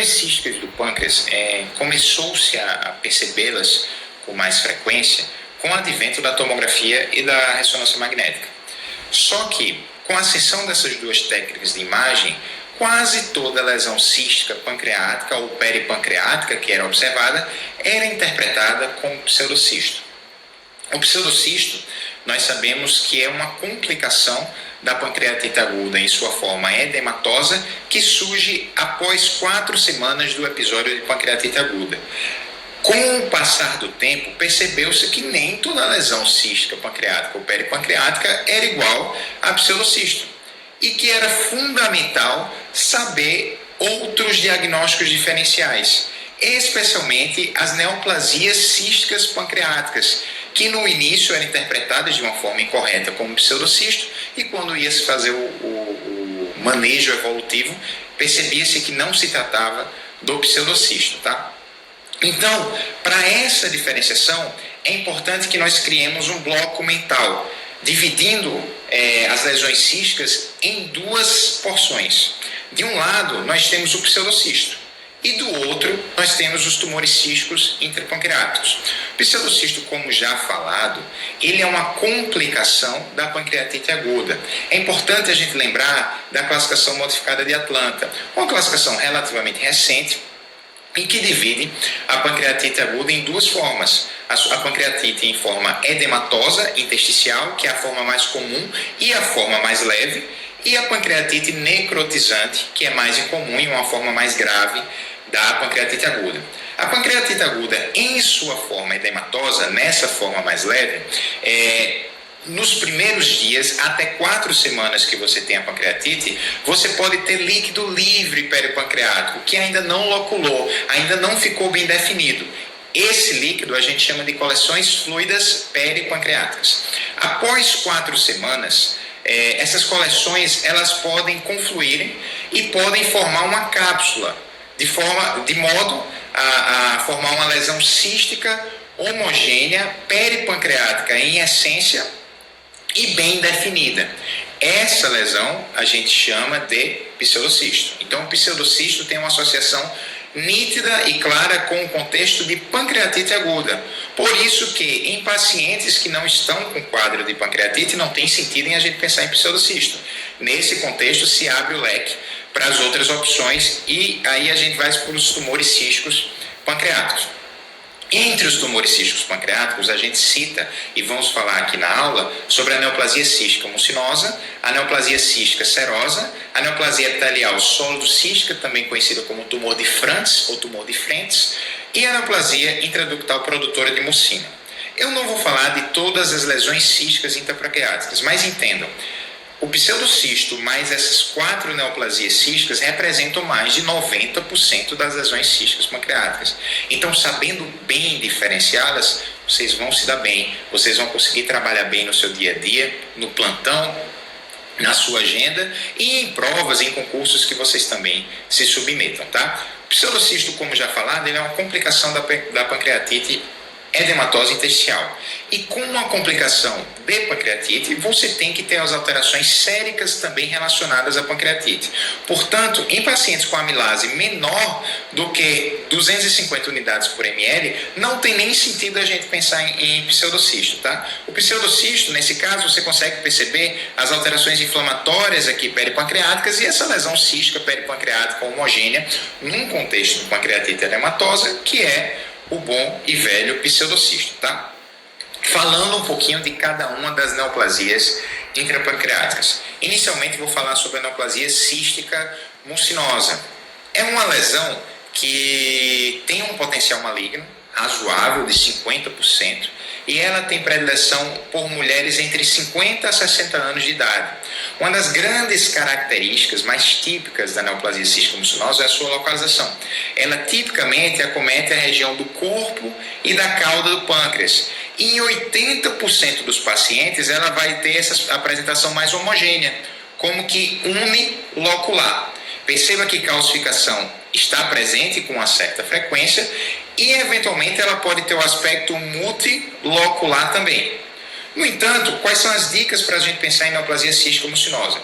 lesões císticas do pâncreas começou-se a percebê-las com mais frequência com o advento da tomografia e da ressonância magnética. Só que, com a ascensão dessas duas técnicas de imagem, quase toda lesão cística pancreática ou peripancreática que era observada era interpretada como pseudocisto. O pseudocisto, nós sabemos que é uma complicação da pancreatite aguda em sua forma edematosa que surge após 4 semanas do episódio de pancreatite aguda. Com o passar do tempo, percebeu-se que nem toda lesão cística pancreática ou peripancreática era igual a pseudocisto e que era fundamental saber outros diagnósticos diferenciais, especialmente as neoplasias císticas pancreáticas, que no início eram interpretadas de uma forma incorreta como pseudocisto e quando ia se fazer o manejo evolutivo, percebia-se que não se tratava do pseudocisto, tá? Então, para essa diferenciação, é importante que nós criemos um bloco mental, dividindo as lesões císticas em 2 porções. De um lado, nós temos o pseudocisto, e do outro, nós temos os tumores císticos intrapancreáticos. O pseudocisto, como já falado, ele é uma complicação da pancreatite aguda. É importante a gente lembrar da classificação modificada de Atlanta, uma classificação relativamente recente, em que divide a pancreatite aguda em 2 formas. A pancreatite em forma edematosa intersticial, que é a forma mais comum e a forma mais leve, e a pancreatite necrotizante, que é mais incomum e uma forma mais grave da pancreatite aguda. A pancreatite aguda, em sua forma edematosa, nessa forma mais leve, nos primeiros dias, até 4 semanas que você tem a pancreatite, você pode ter líquido livre peripancreático, que ainda não loculou, ainda não ficou bem definido. Esse líquido a gente chama de coleções fluidas peripancreáticas. Após 4 semanas, essas coleções elas podem confluírem e podem formar uma cápsula, de modo a formar uma lesão cística homogênea peripancreática em essência e bem definida. Essa lesão a gente chama de pseudocisto. Então, o pseudocisto tem uma associação nítida e clara com o contexto de pancreatite aguda. Por isso que em pacientes que não estão com quadro de pancreatite, não tem sentido em a gente pensar em pseudocisto. Nesse contexto se abre o leque para as outras opções e aí a gente vai para os tumores císticos pancreáticos. Entre os tumores císticos pancreáticos, a gente cita, e vamos falar aqui na aula, sobre a neoplasia cística mucinosa, a neoplasia cística serosa, a neoplasia epitelial sólido-cística, também conhecida como tumor de Frantz ou tumor de Frentz, e a neoplasia intraductal produtora de mucina. Eu não vou falar de todas as lesões císticas intrapancreáticas, mas entendam, o pseudocisto mais essas 4 neoplasias císticas representam mais de 90% das lesões císticas pancreáticas. Então, sabendo bem diferenciá-las, vocês vão se dar bem, vocês vão conseguir trabalhar bem no seu dia a dia, no plantão, na sua agenda e em provas, em concursos que vocês também se submetam, tá? O pseudocisto, como já falado, ele é uma complicação da pancreatite edematosa intersticial. E com uma complicação de pancreatite, você tem que ter as alterações séricas também relacionadas à pancreatite. Portanto, em pacientes com amilase menor do que 250 unidades por ml, não tem nem sentido a gente pensar em pseudocisto, tá? O pseudocisto, nesse caso, você consegue perceber as alterações inflamatórias aqui peripancreáticas e essa lesão cística peripancreática homogênea num contexto de pancreatite edematosa, que é o bom e velho pseudocisto, tá? Falando um pouquinho de cada uma das neoplasias intrapancreáticas. Inicialmente vou falar sobre a neoplasia cística mucinosa. É uma lesão que tem um potencial maligno razoável de 50% e ela tem predileção por mulheres entre 50 a 60 anos de idade. Uma das grandes características mais típicas da neoplasia cística mucinosa é a sua localização. Ela tipicamente acomete a região do corpo e da cauda do pâncreas. E em 80% dos pacientes ela vai ter essa apresentação mais homogênea, como que unilocular. Perceba que calcificação está presente com uma certa frequência e, eventualmente, ela pode ter o aspecto multilocular também. No entanto, quais são as dicas para a gente pensar em neoplasia cística mucinosa?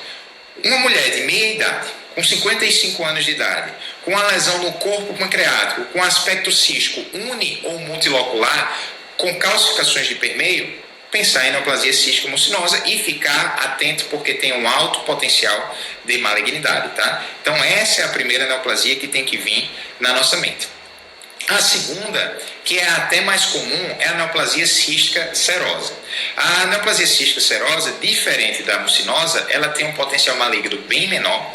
Uma mulher de meia idade, com 55 anos de idade, com a lesão no corpo pancreático, com aspecto cístico uni ou multilocular, com calcificações de permeio, pensar em neoplasia cística mucinosa e ficar atento porque tem um alto potencial de malignidade, tá? Então essa é a primeira neoplasia que tem que vir na nossa mente. A segunda, que é até mais comum, é a neoplasia cística serosa. A neoplasia cística serosa, diferente da mucinosa, ela tem um potencial maligno bem menor.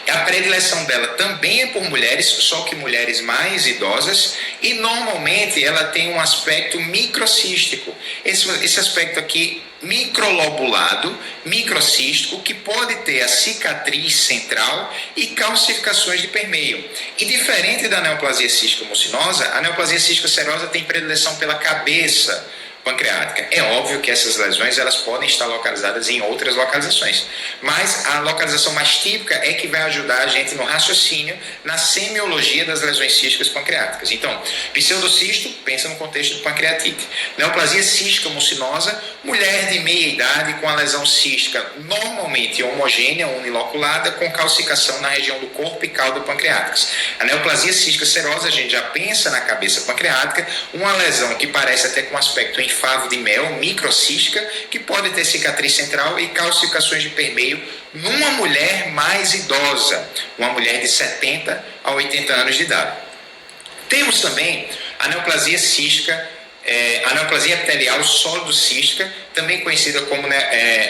A predileção dela também é por mulheres, só que mulheres mais idosas, e normalmente ela tem um aspecto microcístico. Esse aspecto aqui microlobulado, microcístico, que pode ter a cicatriz central e calcificações de permeio. E diferente da neoplasia cística mucinosa, a neoplasia cística serosa tem predileção pela cabeça pancreática. É óbvio que essas lesões elas podem estar localizadas em outras localizações, mas a localização mais típica é que vai ajudar a gente no raciocínio, na semiologia das lesões císticas pancreáticas. Então, pseudocisto, pensa no contexto de pancreatite. Neoplasia cística mucinosa, mulher de meia idade com a lesão cística normalmente homogênea, uniloculada, com calcificação na região do corpo e cauda pancreáticas. A neoplasia cística serosa, a gente já pensa na cabeça pancreática, uma lesão que parece até com aspecto em favo de mel, microcística, que pode ter cicatriz central e calcificações de permeio numa mulher mais idosa, uma mulher de 70 a 80 anos de idade. Temos também a neoplasia cística, a neoplasia epitelial sólido-cística, também conhecida como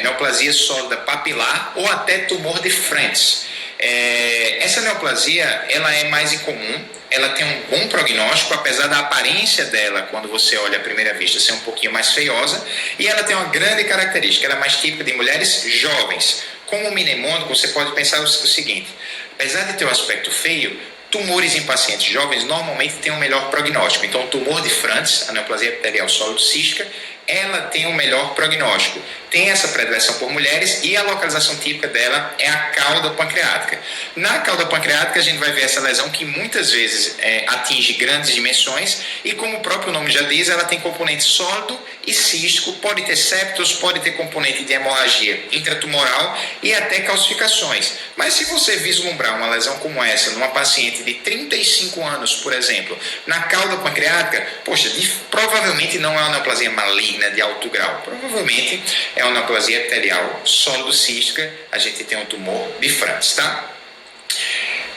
neoplasia sólida papilar ou até tumor de Frentz. Essa neoplasia ela é mais incomum, ela tem um bom prognóstico, apesar da aparência dela, quando você olha à primeira vista, ser um pouquinho mais feiosa, e ela tem uma grande característica, ela é mais típica de mulheres jovens. Como mnemônico, você pode pensar o seguinte: apesar de ter um aspecto feio, tumores em pacientes jovens normalmente têm um melhor prognóstico. Então, o tumor de Frantz, a neoplasia epitelial sólido-cística, ela tem um melhor prognóstico. Tem essa predileção por mulheres e a localização típica dela é a cauda pancreática. Na cauda pancreática a gente vai ver essa lesão que muitas vezes atinge grandes dimensões e, como o próprio nome já diz, ela tem componente sólido e cístico, pode ter septos, pode ter componente de hemorragia intratumoral e até calcificações. Mas se você vislumbrar uma lesão como essa numa paciente de 35 anos, por exemplo, na cauda pancreática, poxa, provavelmente não é uma neoplasia maligna de alto grau, provavelmente é uma neoplasia epitelial sólido-cística, a gente tem um tumor de Frantz, tá?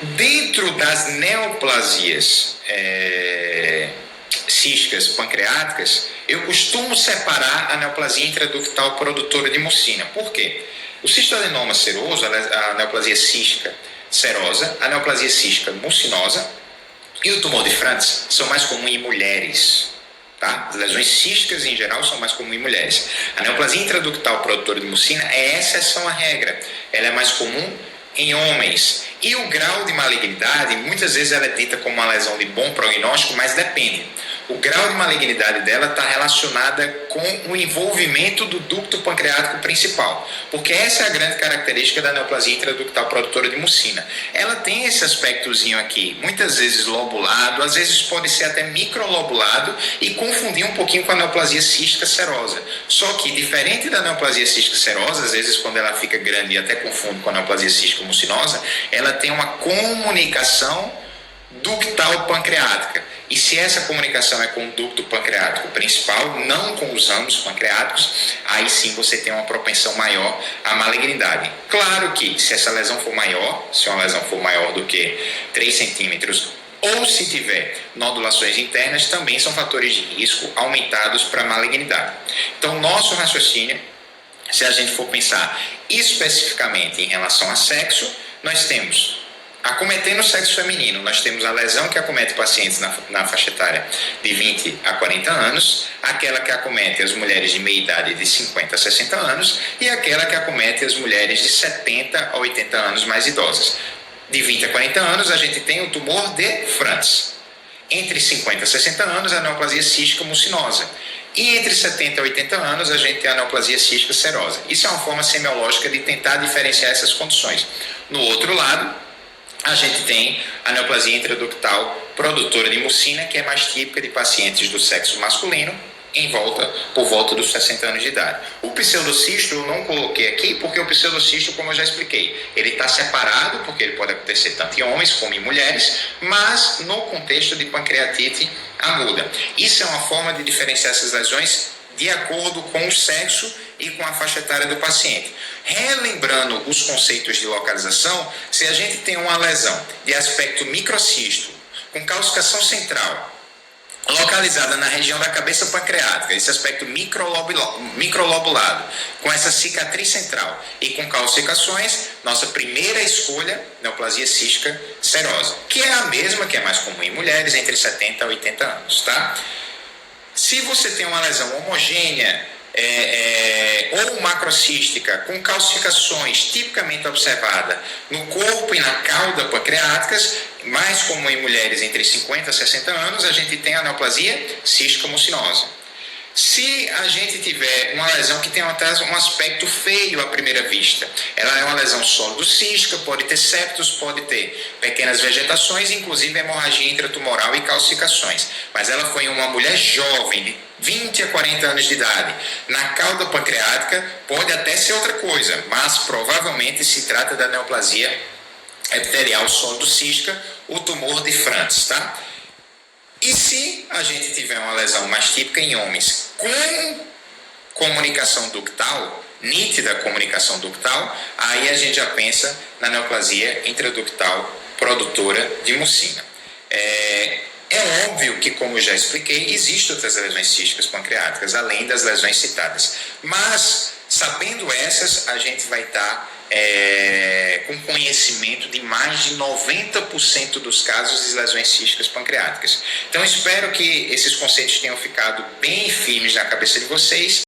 Dentro das neoplasias císticas pancreáticas, eu costumo separar a neoplasia intraductal produtora de mucina. Por quê? O cistoadenoma seroso, a neoplasia cística serosa, a neoplasia cística mucinosa e o tumor de Frantz são mais comuns em mulheres. Tá? As lesões císticas em geral são mais comuns em mulheres. A neoplasia intraductal produtora de mucina é exceção à regra. Ela é mais comum em homens. E o grau de malignidade, muitas vezes ela é dita como uma lesão de bom prognóstico, mas depende. O grau de malignidade dela está relacionada com o envolvimento do ducto pancreático principal, porque essa é a grande característica da neoplasia intraductal produtora de mucina. Ela tem esse aspectozinho aqui, muitas vezes lobulado, às vezes pode ser até microlobulado e confundir um pouquinho com a neoplasia cística serosa. Só que, diferente da neoplasia cística serosa, às vezes quando ela fica grande e até confunde com a neoplasia cística mucinosa, ela tem uma comunicação ductal pancreática. E se essa comunicação é com o ducto pancreático principal, não com os ramos pancreáticos, aí sim você tem uma propensão maior à malignidade. Claro que se essa lesão for maior, se uma lesão for maior do que 3 centímetros, ou se tiver nodulações internas, também são fatores de risco aumentados para a malignidade. Então, nosso raciocínio, se a gente for pensar especificamente em relação a sexo, nós temos, acometendo o sexo feminino, nós temos a lesão que acomete pacientes na faixa etária de 20 a 40 anos, aquela que acomete as mulheres de meia idade de 50 a 60 anos e aquela que acomete as mulheres de 70 a 80 anos mais idosas. De 20 a 40 anos, a gente tem o tumor de Frantz. Entre 50 a 60 anos, a neoplasia cística mucinosa. E entre 70 e 80 anos, a gente tem a neoplasia cística serosa. Isso é uma forma semiológica de tentar diferenciar essas condições. No outro lado, a gente tem a neoplasia intraductal produtora de mucina, que é mais típica de pacientes do sexo masculino, por volta dos 60 anos de idade. O pseudocisto eu não coloquei aqui porque o pseudocisto, como eu já expliquei, ele está separado porque ele pode acontecer tanto em homens como em mulheres, mas no contexto de pancreatite aguda. Isso é uma forma de diferenciar essas lesões de acordo com o sexo e com a faixa etária do paciente. Relembrando os conceitos de localização, se a gente tem uma lesão de aspecto microcisto, com calcificação central, localizada na região da cabeça pancreática, esse aspecto microlobulado, com essa cicatriz central e com calcificações, nossa primeira escolha, neoplasia cística serosa, que é a mesma que é mais comum em mulheres entre 70 e 80 anos, tá? Se você tem uma lesão homogênea ou macrocística com calcificações tipicamente observada no corpo e na cauda pancreáticas, mais comum em mulheres entre 50 e 60 anos, a gente tem a neoplasia cística mucinosa. Se a gente tiver uma lesão que tem um aspecto feio à primeira vista, ela é uma lesão sólido-cística, pode ter septos, pode ter pequenas vegetações, inclusive hemorragia intratumoral e calcificações. Mas ela foi em uma mulher jovem, de 20 a 40 anos de idade. Na cauda pancreática pode até ser outra coisa, mas provavelmente se trata da neoplasia epitelial sólido-cística, o tumor de Franz, tá? E se a gente tiver uma lesão mais típica em homens com comunicação ductal, nítida comunicação ductal, aí a gente já pensa na neoplasia intraductal produtora de mucina. É óbvio que, como eu já expliquei, existem outras lesões císticas pancreáticas, além das lesões citadas. Mas, sabendo essas, a gente vai estar com conhecimento de mais de 90% dos casos de lesões císticas pancreáticas. Então, espero que esses conceitos tenham ficado bem firmes na cabeça de vocês.